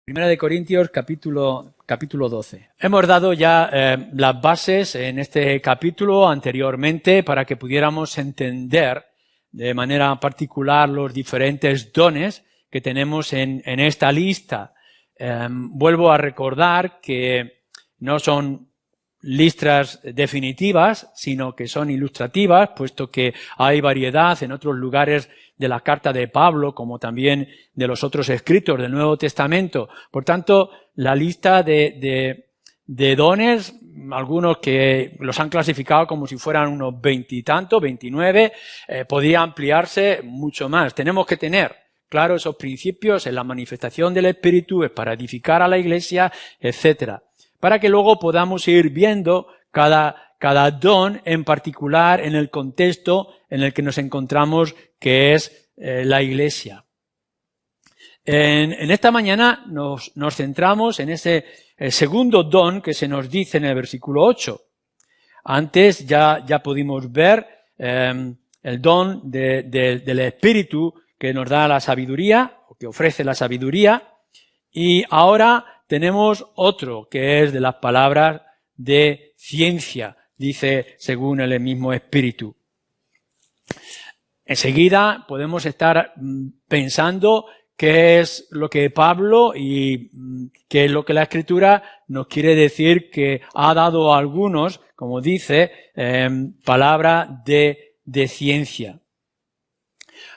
Primera de Corintios, capítulo 12. Hemos dado ya las bases en este capítulo anteriormente para que pudiéramos entender de manera particular los diferentes dones que tenemos en esta lista. Vuelvo a recordar que no son listas definitivas, sino que son ilustrativas, puesto que hay variedad en otros lugares de la carta de Pablo, como también de los otros escritos del Nuevo Testamento. Por tanto, la lista de dones, algunos que los han clasificado como si fueran unos 20 y tanto, 29, podría ampliarse mucho más. Tenemos que tener claro esos principios en la manifestación del Espíritu, es para edificar a la Iglesia, etcétera, para que luego podamos ir viendo cada don en particular en el contexto en el que nos encontramos, que es la Iglesia. En esta mañana nos centramos en ese segundo don que se nos dice en el versículo 8. Antes ya pudimos ver el don del Espíritu que nos da la sabiduría, o que ofrece la sabiduría, y ahora tenemos otro que es de las palabras de ciencia, dice según el mismo Espíritu. Enseguida podemos estar pensando qué es lo que Pablo y qué es lo que la Escritura nos quiere decir que ha dado a algunos, como dice, palabra de ciencia.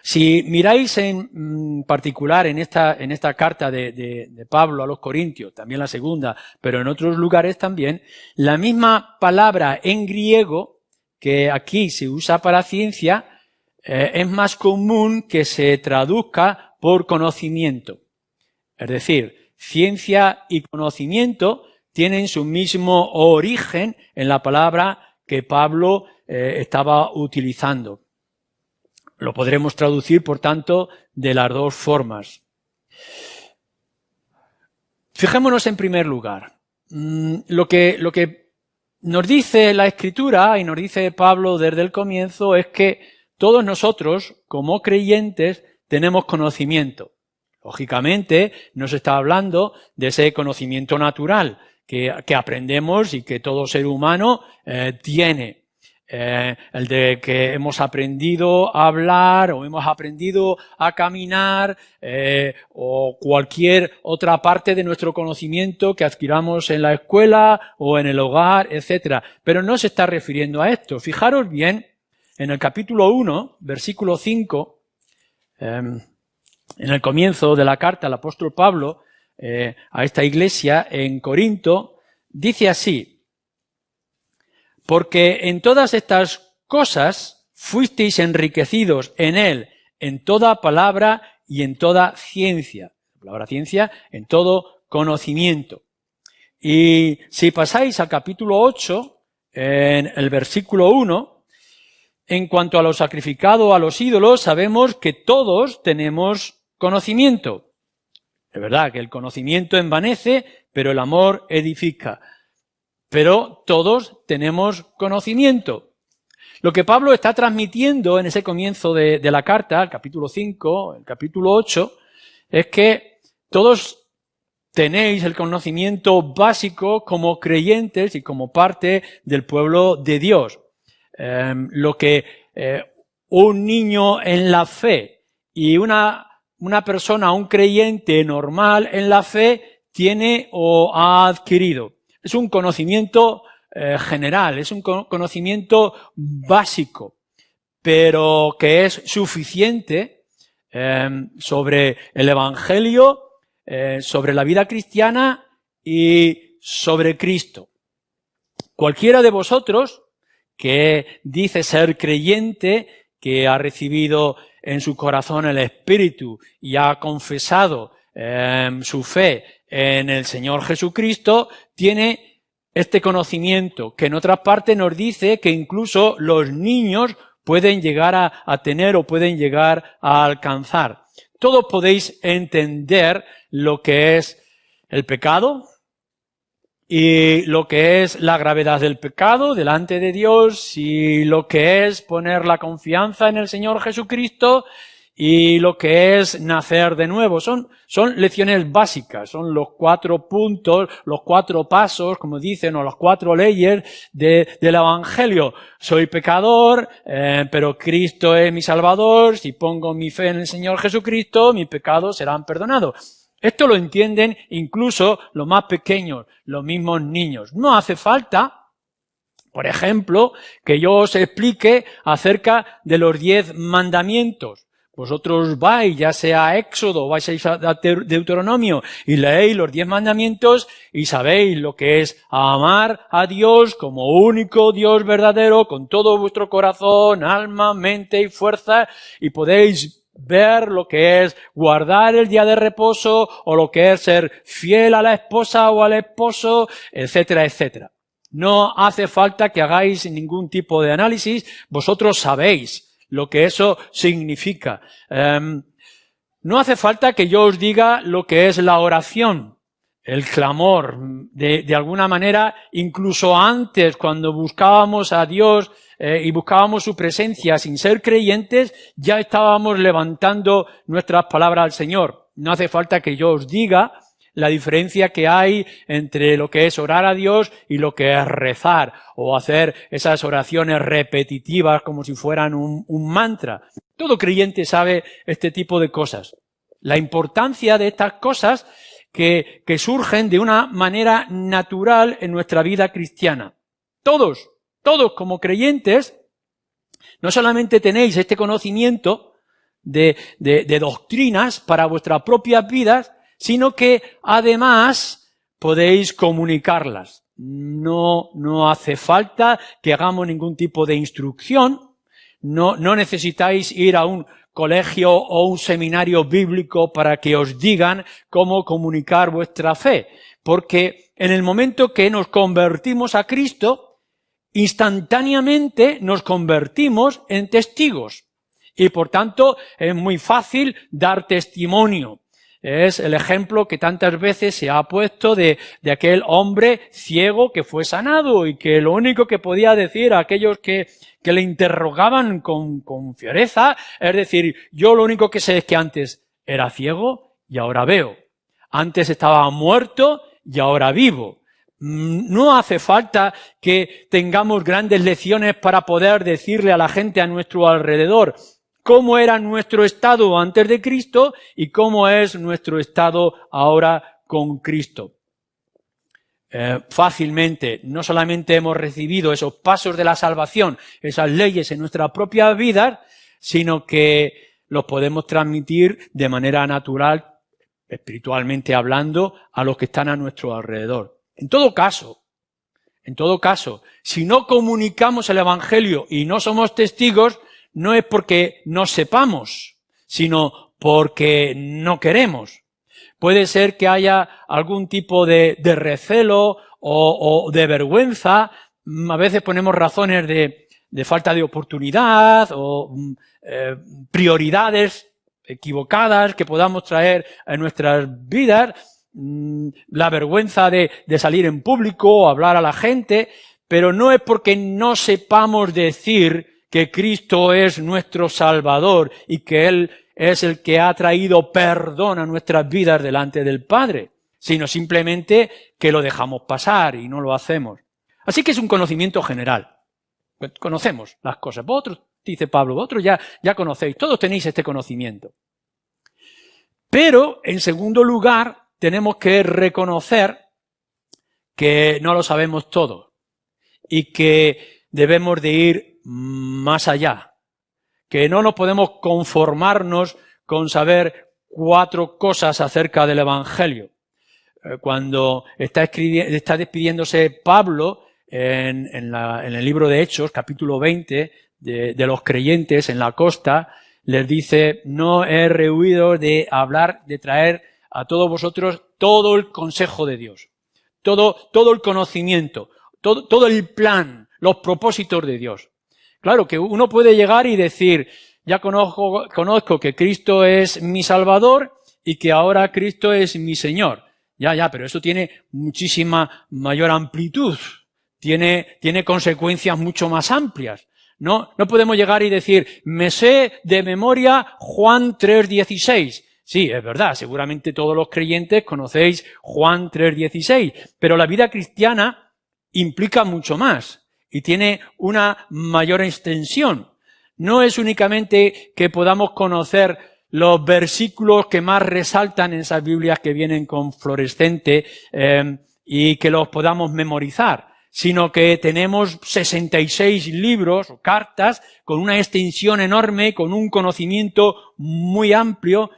Si miráis en particular en esta carta de Pablo a los Corintios, también la segunda, pero en otros lugares también, la misma palabra en griego que aquí se usa para ciencia es más común que se traduzca por conocimiento. Es decir, ciencia y conocimiento tienen su mismo origen en la palabra que Pablo estaba utilizando. Lo podremos traducir, por tanto, de las dos formas. Fijémonos en primer lugar. Lo que nos dice la Escritura y nos dice Pablo desde el comienzo es que todos nosotros, como creyentes, tenemos conocimiento. Lógicamente, no se está hablando de ese conocimiento natural que aprendemos y que todo ser humano tiene. El de que hemos aprendido a hablar o hemos aprendido a caminar o cualquier otra parte de nuestro conocimiento que adquiramos en la escuela o en el hogar, etcétera. Pero no se está refiriendo a esto. Fijaros bien, en el capítulo 1, versículo 5, en el comienzo de la carta al apóstol Pablo a esta iglesia en Corinto, dice así: porque en todas estas cosas fuisteis enriquecidos en él, en toda palabra y en toda ciencia. La palabra ciencia, en todo conocimiento. Y si pasáis al capítulo 8, en el versículo 1, en cuanto a lo sacrificado a los ídolos, sabemos que todos tenemos conocimiento. Es verdad que el conocimiento envanece, pero el amor edifica. Pero todos tenemos conocimiento. Lo que Pablo está transmitiendo en ese comienzo de la carta, el capítulo 5, el capítulo 8, es que todos tenéis el conocimiento básico como creyentes y como parte del pueblo de Dios. Lo que un niño en la fe y una persona, un creyente normal en la fe, tiene o ha adquirido. Es un conocimiento general, es un conocimiento básico, pero que es suficiente sobre el Evangelio, sobre la vida cristiana y sobre Cristo. Cualquiera de vosotros que dice ser creyente, que ha recibido en su corazón el Espíritu y ha confesado su fe en el Señor Jesucristo, tiene este conocimiento que en otras partes nos dice que incluso los niños pueden llegar a tener o pueden llegar a alcanzar. Todos podéis entender lo que es el pecado y lo que es la gravedad del pecado delante de Dios y lo que es poner la confianza en el Señor Jesucristo y lo que es nacer de nuevo. Son lecciones básicas, son los 4 puntos, los 4 pasos, como dicen, o las 4 leyes del Evangelio. Soy pecador, pero Cristo es mi Salvador. Si pongo mi fe en el Señor Jesucristo, mis pecados serán perdonados. Esto lo entienden incluso los más pequeños, los mismos niños. No hace falta, por ejemplo, que yo os explique acerca de los 10 mandamientos. Vosotros vais, ya sea a Éxodo, vais a Deuteronomio, y leéis los 10 mandamientos y sabéis lo que es amar a Dios como único Dios verdadero, con todo vuestro corazón, alma, mente y fuerza, y podéis ver lo que es guardar el día de reposo, o lo que es ser fiel a la esposa o al esposo, etcétera, etcétera. No hace falta que hagáis ningún tipo de análisis, vosotros sabéis lo que eso significa. No hace falta que yo os diga lo que es la oración, el clamor. De alguna manera, incluso antes, cuando buscábamos a Dios y buscábamos su presencia sin ser creyentes, ya estábamos levantando nuestras palabras al Señor. No hace falta que yo os diga la diferencia que hay entre lo que es orar a Dios y lo que es rezar, o hacer esas oraciones repetitivas como si fueran un mantra. Todo creyente sabe este tipo de cosas. La importancia de estas cosas que surgen de una manera natural en nuestra vida cristiana. Todos como creyentes, no solamente tenéis este conocimiento de doctrinas para vuestras propias vidas, sino que además podéis comunicarlas. No hace falta que hagamos ningún tipo de instrucción, no necesitáis ir a un colegio o un seminario bíblico para que os digan cómo comunicar vuestra fe, porque en el momento que nos convertimos a Cristo, instantáneamente nos convertimos en testigos, y por tanto es muy fácil dar testimonio. Es el ejemplo que tantas veces se ha puesto de aquel hombre ciego que fue sanado y que lo único que podía decir a aquellos que le interrogaban con fiereza es decir, yo lo único que sé es que antes era ciego y ahora veo. Antes estaba muerto y ahora vivo. No hace falta que tengamos grandes lecciones para poder decirle a la gente a nuestro alrededor cómo era nuestro estado antes de Cristo y cómo es nuestro estado ahora con Cristo. Fácilmente, no solamente hemos recibido esos pasos de la salvación, esas leyes en nuestra propia vida, sino que los podemos transmitir de manera natural, espiritualmente hablando, a los que están a nuestro alrededor. En todo caso, si no comunicamos el Evangelio y no somos testigos, no es porque no sepamos, sino porque no queremos. Puede ser que haya algún tipo de recelo o de vergüenza. A veces ponemos razones de falta de oportunidad o prioridades equivocadas que podamos traer en nuestras vidas. La vergüenza de salir en público o hablar a la gente, pero no es porque no sepamos decir que Cristo es nuestro Salvador y que Él es el que ha traído perdón a nuestras vidas delante del Padre, sino simplemente que lo dejamos pasar y no lo hacemos. Así que es un conocimiento general. Conocemos las cosas. Vosotros, dice Pablo, vosotros ya conocéis, todos tenéis este conocimiento. Pero, en segundo lugar, tenemos que reconocer que no lo sabemos todo y que debemos de ir más allá, que no nos podemos conformarnos con saber 4 cosas acerca del Evangelio. Cuando está despidiéndose Pablo en el libro de Hechos, capítulo 20, de los creyentes en la costa, les dice, no he rehuido de hablar, de traer a todos vosotros todo el consejo de Dios, todo el conocimiento, todo el plan, los propósitos de Dios. Claro que uno puede llegar y decir, ya conozco que Cristo es mi Salvador y que ahora Cristo es mi Señor. Ya, pero eso tiene muchísima mayor amplitud, tiene consecuencias mucho más amplias. No podemos llegar y decir, me sé de memoria Juan 3:16. Sí, es verdad, seguramente todos los creyentes conocéis Juan 3:16, pero la vida cristiana implica mucho más y tiene una mayor extensión. No es únicamente que podamos conocer los versículos que más resaltan en esas Biblias que vienen con fluorescente y que los podamos memorizar, sino que tenemos 66 libros o cartas con una extensión enorme, con un conocimiento muy amplio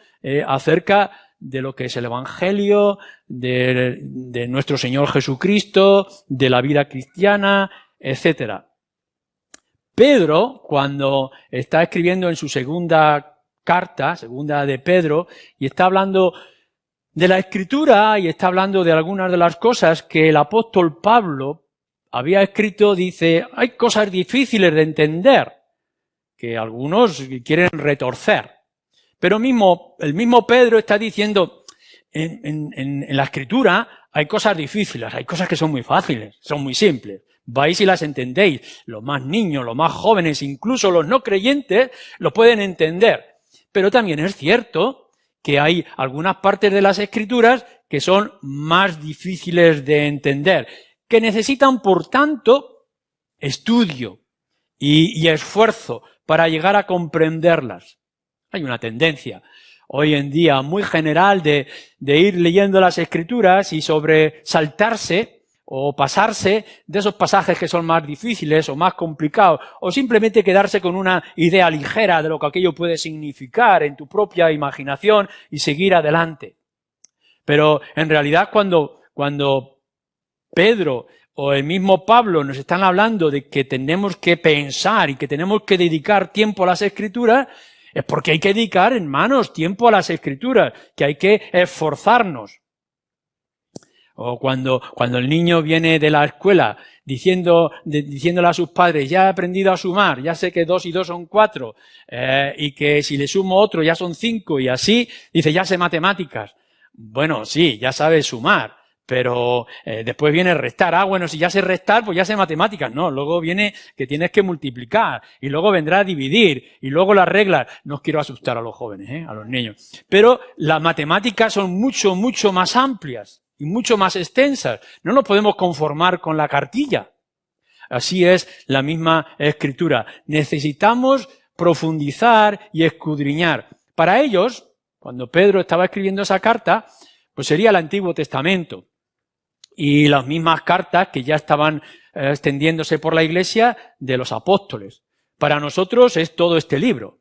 acerca de lo que es el Evangelio, de nuestro Señor Jesucristo, de la vida cristiana, etcétera. Pedro, cuando está escribiendo en su segunda carta, segunda de Pedro, y está hablando de la Escritura y está hablando de algunas de las cosas que el apóstol Pablo había escrito, dice, hay cosas difíciles de entender, que algunos quieren retorcer. Pero el mismo Pedro está diciendo, en la Escritura hay cosas difíciles, hay cosas que son muy fáciles, son muy simples. Vais y las entendéis. Los más niños, los más jóvenes, incluso los no creyentes, lo pueden entender. Pero también es cierto que hay algunas partes de las Escrituras que son más difíciles de entender, que necesitan, por tanto, estudio y esfuerzo para llegar a comprenderlas. Hay una tendencia hoy en día muy general de ir leyendo las Escrituras y sobresaltarse o pasarse de esos pasajes que son más difíciles o más complicados, o simplemente quedarse con una idea ligera de lo que aquello puede significar en tu propia imaginación y seguir adelante. Pero en realidad cuando Pedro o el mismo Pablo nos están hablando de que tenemos que pensar y que tenemos que dedicar tiempo a las Escrituras, es porque hay que dedicar, hermanos, tiempo a las Escrituras, que hay que esforzarnos. O cuando el niño viene de la escuela diciéndole a sus padres, ya he aprendido a sumar, ya sé que 2 y 2 son 4, y que si le sumo otro ya son 5, y así, dice, ya sé matemáticas. Bueno, sí, ya sabes sumar, pero después viene restar. Bueno, si ya sé restar, pues ya sé matemáticas. No, luego viene que tienes que multiplicar, y luego vendrá a dividir, y luego las reglas. No os quiero asustar a los jóvenes, a los niños. Pero las matemáticas son mucho, mucho más amplias y mucho más extensas. No nos podemos conformar con la cartilla. Así es la misma Escritura. Necesitamos profundizar y escudriñar. Para ellos, cuando Pedro estaba escribiendo esa carta, pues sería el Antiguo Testamento. Y las mismas cartas que ya estaban extendiéndose por la Iglesia de los apóstoles. Para nosotros es todo este libro.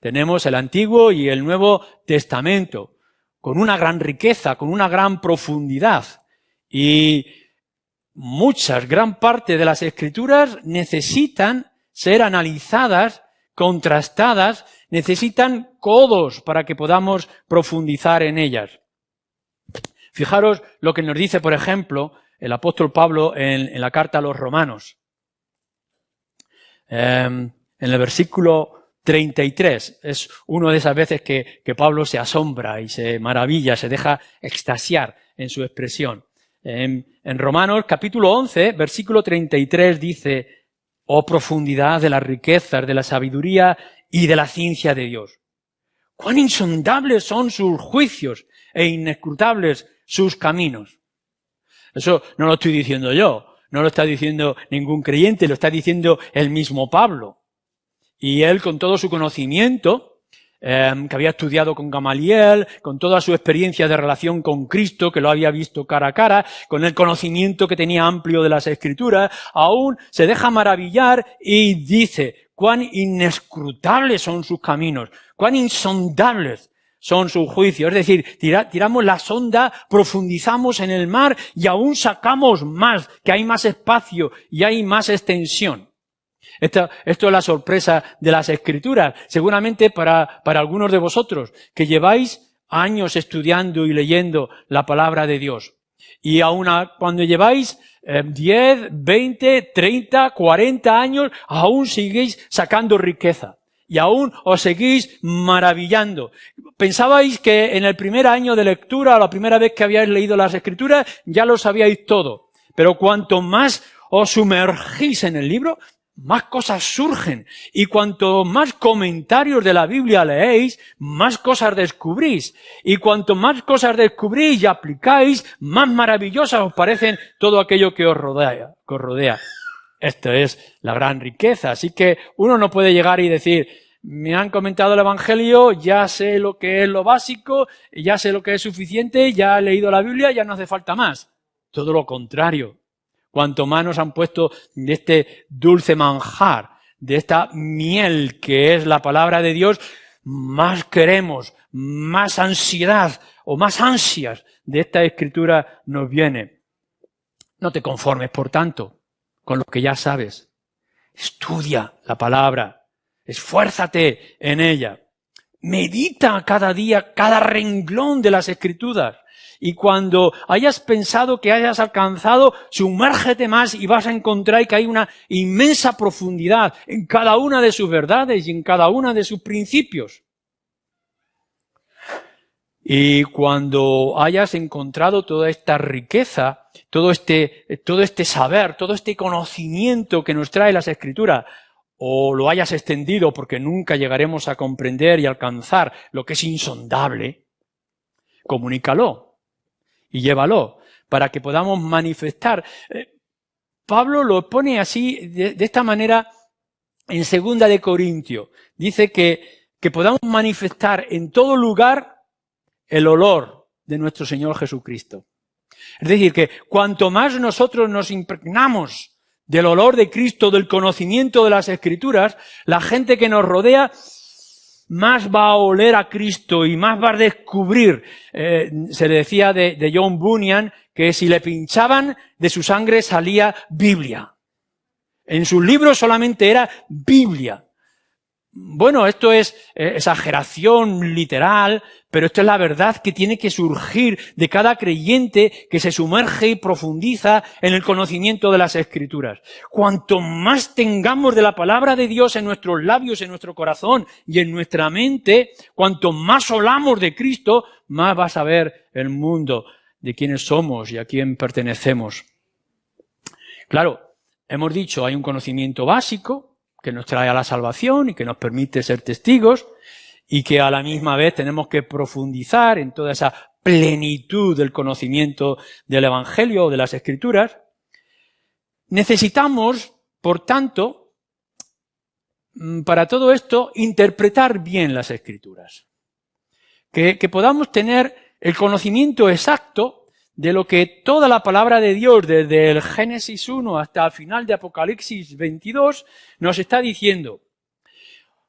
Tenemos el Antiguo y el Nuevo Testamento, con una gran riqueza, con una gran profundidad. Y gran parte de las Escrituras necesitan ser analizadas, contrastadas, necesitan codos para que podamos profundizar en ellas. Fijaros lo que nos dice, por ejemplo, el apóstol Pablo en la carta a los Romanos. En el versículo 33, es una de esas veces que Pablo se asombra y se maravilla, se deja extasiar en su expresión. En Romanos capítulo 11, versículo 33 dice, oh profundidad de las riquezas, de la sabiduría y de la ciencia de Dios. Cuán insondables son sus juicios e inescrutables sus caminos. Eso no lo estoy diciendo yo, no lo está diciendo ningún creyente, lo está diciendo el mismo Pablo. Y él, con todo su conocimiento, que había estudiado con Gamaliel, con toda su experiencia de relación con Cristo, que lo había visto cara a cara, con el conocimiento que tenía amplio de las Escrituras, aún se deja maravillar y dice, cuán inescrutables son sus caminos, cuán insondables son sus juicios. Es decir, tiramos la sonda, profundizamos en el mar y aún sacamos más, que hay más espacio y hay más extensión. Esto es la sorpresa de las Escrituras. Seguramente para algunos de vosotros que lleváis años estudiando y leyendo la palabra de Dios. Y aún cuando lleváis 10, 20, 30, 40 años, aún seguís sacando riqueza. Y aún os seguís maravillando. Pensabais que en el primer año de lectura, o la primera vez que habíais leído las Escrituras, ya lo sabíais todo. Pero cuanto más os sumergís en el libro, más cosas surgen. Y cuanto más comentarios de la Biblia leéis, más cosas descubrís. Y cuanto más cosas descubrís y aplicáis, más maravillosas os parecen todo aquello que os rodea. Esto es la gran riqueza. Así que uno no puede llegar y decir, me han comentado el Evangelio, ya sé lo que es lo básico, ya sé lo que es suficiente, ya he leído la Biblia, ya no hace falta más. Todo lo contrario. Cuanto más nos han puesto de este dulce manjar, de esta miel que es la palabra de Dios, más queremos, más ansiedad o más ansias de esta escritura nos viene. No te conformes, por tanto, con lo que ya sabes. Estudia la palabra, esfuérzate en ella. Medita cada día, cada renglón de las Escrituras. Y cuando hayas pensado que hayas alcanzado, sumérgete más y vas a encontrar que hay una inmensa profundidad en cada una de sus verdades y en cada una de sus principios. Y cuando hayas encontrado toda esta riqueza, todo este saber, todo este conocimiento que nos trae las Escrituras, o lo hayas extendido porque nunca llegaremos a comprender y alcanzar lo que es insondable, comunícalo y llévalo para que podamos manifestar. Pablo lo pone así, de esta manera, en 2 de Corintios. Dice que podamos manifestar en todo lugar el olor de nuestro Señor Jesucristo. Es decir, que cuanto más nosotros nos impregnamos del olor de Cristo, del conocimiento de las Escrituras, la gente que nos rodea más va a oler a Cristo y más va a descubrir. Se le decía de John Bunyan que si le pinchaban, de su sangre salía Biblia. En sus libros solamente era Biblia. Bueno, esto es exageración literal, pero esto es la verdad que tiene que surgir de cada creyente que se sumerge y profundiza en el conocimiento de las Escrituras. Cuanto más tengamos de la palabra de Dios en nuestros labios, en nuestro corazón y en nuestra mente, cuanto más olamos de Cristo, más va a saber el mundo de quiénes somos y a quién pertenecemos. Claro, hemos dicho, hay un conocimiento básico que nos trae a la salvación y que nos permite ser testigos, y que a la misma vez tenemos que profundizar en toda esa plenitud del conocimiento del Evangelio o de las Escrituras. Necesitamos, por tanto, para todo esto, interpretar bien las Escrituras. Que podamos tener el conocimiento exacto de lo que toda la palabra de Dios, desde el Génesis 1 hasta el final de Apocalipsis 22, nos está diciendo.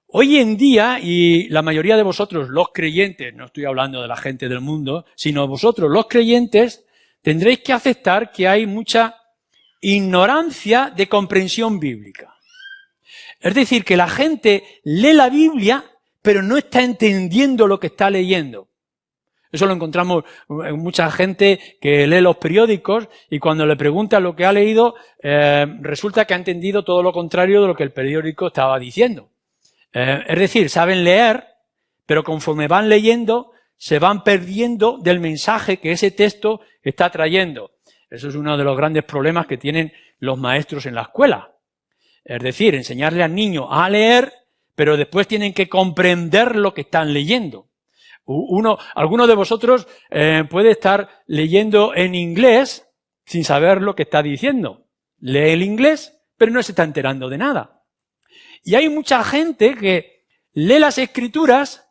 Hoy en día, y la mayoría de vosotros, los creyentes, no estoy hablando de la gente del mundo, sino vosotros, los creyentes, tendréis que aceptar que hay mucha ignorancia de comprensión bíblica. Es decir, que la gente lee la Biblia, pero no está entendiendo lo que está leyendo. Eso lo encontramos en mucha gente que lee los periódicos y cuando le preguntan lo que ha leído, resulta que ha entendido todo lo contrario de lo que el periódico estaba diciendo. Es decir, saben leer, pero conforme van leyendo, se van perdiendo del mensaje que ese texto está trayendo. Eso es uno de los grandes problemas que tienen los maestros en la escuela. Es decir, enseñarle al niño a leer, pero después tienen que comprender lo que están leyendo. Alguno de vosotros puede estar leyendo en inglés sin saber lo que está diciendo. Lee el inglés, pero no se está enterando de nada. Y hay mucha gente que lee las Escrituras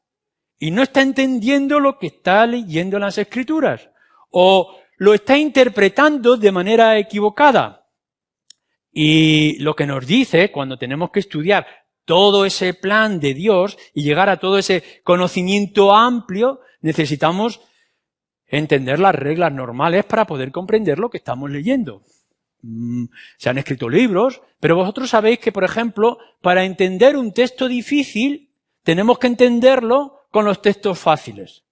y no está entendiendo lo que está leyendo en las Escrituras. O lo está interpretando de manera equivocada. Y lo que nos dice, cuando tenemos que estudiar todo ese plan de Dios y llegar a todo ese conocimiento amplio, necesitamos entender las reglas normales para poder comprender lo que estamos leyendo. Se han escrito libros, pero vosotros sabéis que, por ejemplo, para entender un texto difícil, tenemos que entenderlo con los textos fáciles.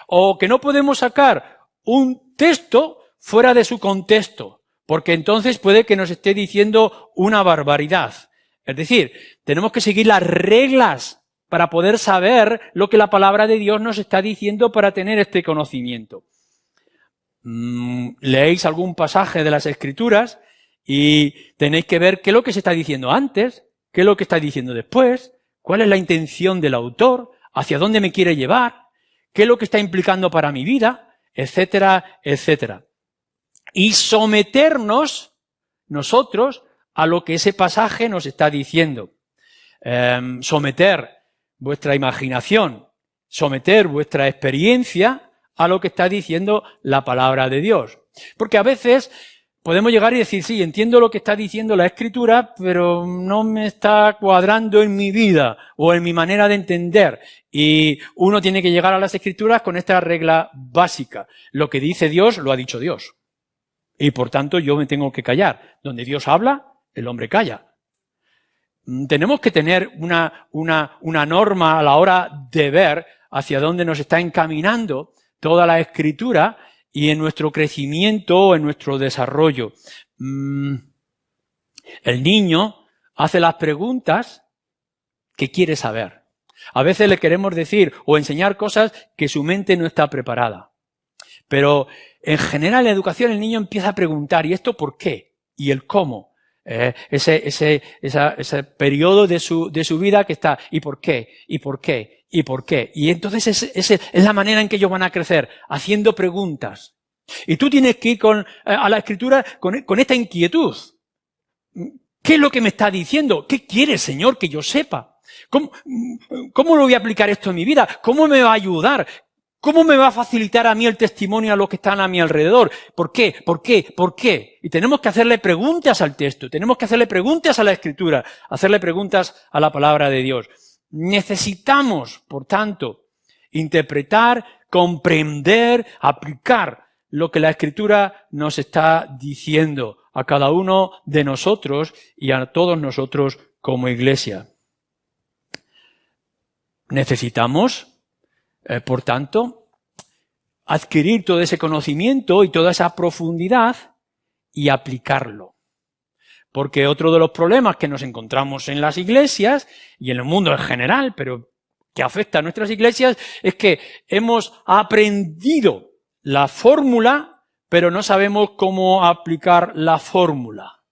O que no podemos sacar un texto fuera de su contexto, porque entonces puede que nos esté diciendo una barbaridad. Es decir, tenemos que seguir las reglas para poder saber lo que la palabra de Dios nos está diciendo para tener este conocimiento. Leéis algún pasaje de las Escrituras Y tenéis que ver qué es lo que se está diciendo antes, qué es lo que está diciendo después, cuál es la intención del autor, hacia dónde me quiere llevar, qué es lo que está implicando para mi vida, etcétera, etcétera. Y someternos nosotros a lo que ese pasaje nos está diciendo. Someter vuestra imaginación, someter vuestra experiencia a lo que está diciendo la palabra de Dios. Porque a veces podemos llegar y decir, sí, entiendo lo que está diciendo la Escritura, pero no me está cuadrando en mi vida o en mi manera de entender. Y uno tiene que llegar a las Escrituras con esta regla básica. Lo que dice Dios, lo ha dicho Dios. Y por tanto yo me tengo que callar. Donde Dios habla, el hombre calla. Tenemos que tener una norma a la hora de ver hacia dónde nos está encaminando toda la Escritura y en nuestro crecimiento, en nuestro desarrollo. El niño hace las preguntas que quiere saber. A veces le queremos decir o enseñar cosas que su mente no está preparada. Pero en general en la educación el niño empieza a preguntar, ¿y esto por qué? ¿Y el cómo? Ese periodo de su vida que está, ¿y por qué? ¿Y por qué? ¿Y por qué? Y entonces es la manera en que ellos van a crecer, haciendo preguntas. Y tú tienes que ir a la Escritura con esta inquietud. ¿Qué es lo que me está diciendo? ¿Qué quiere, Señor, que yo sepa? ¿Cómo lo voy a aplicar esto en mi vida? ¿Cómo me va a ayudar? ¿Cómo me va a facilitar a mí el testimonio a los que están a mi alrededor? ¿Por qué? ¿Por qué? ¿Por qué? Y tenemos que hacerle preguntas al texto, tenemos que hacerle preguntas a la Escritura, hacerle preguntas a la palabra de Dios. Necesitamos, por tanto, interpretar, comprender, aplicar lo que la Escritura nos está diciendo a cada uno de nosotros y a todos nosotros como iglesia. Necesitamos, por tanto, adquirir todo ese conocimiento y toda esa profundidad y aplicarlo. Porque otro de los problemas que nos encontramos en las iglesias y en el mundo en general, pero que afecta a nuestras iglesias, es que hemos aprendido la fórmula, pero no sabemos cómo aplicar la fórmula.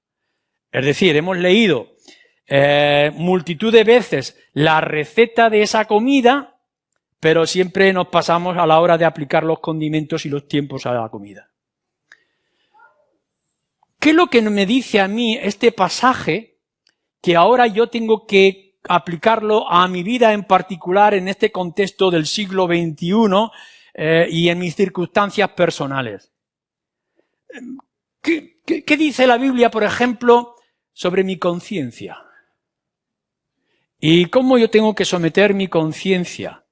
Es decir, hemos leído multitud de veces la receta de esa comida, pero siempre nos pasamos a la hora de aplicar los condimentos y los tiempos a la comida. ¿Qué es lo que me dice a mí este pasaje que ahora yo tengo que aplicarlo a mi vida en particular en este contexto del siglo XXI y en mis circunstancias personales? ¿Qué dice la Biblia, por ejemplo, sobre mi conciencia? ¿Y cómo yo tengo que someter mi conciencia?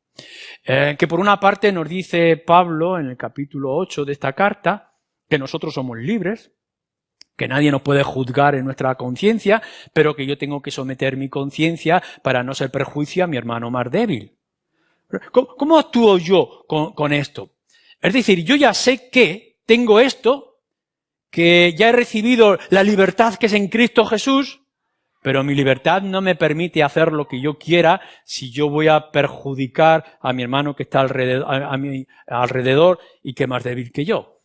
Que por una parte nos dice Pablo en el capítulo 8 de esta carta que nosotros somos libres, que nadie nos puede juzgar en nuestra conciencia, pero que yo tengo que someter mi conciencia para no ser perjuicio a mi hermano más débil. ¿Cómo actúo yo con esto? Es decir, yo ya sé que tengo esto, que ya he recibido la libertad que es en Cristo Jesús, pero mi libertad no me permite hacer lo que yo quiera si yo voy a perjudicar a mi hermano que está a mi alrededor y que es más débil que yo.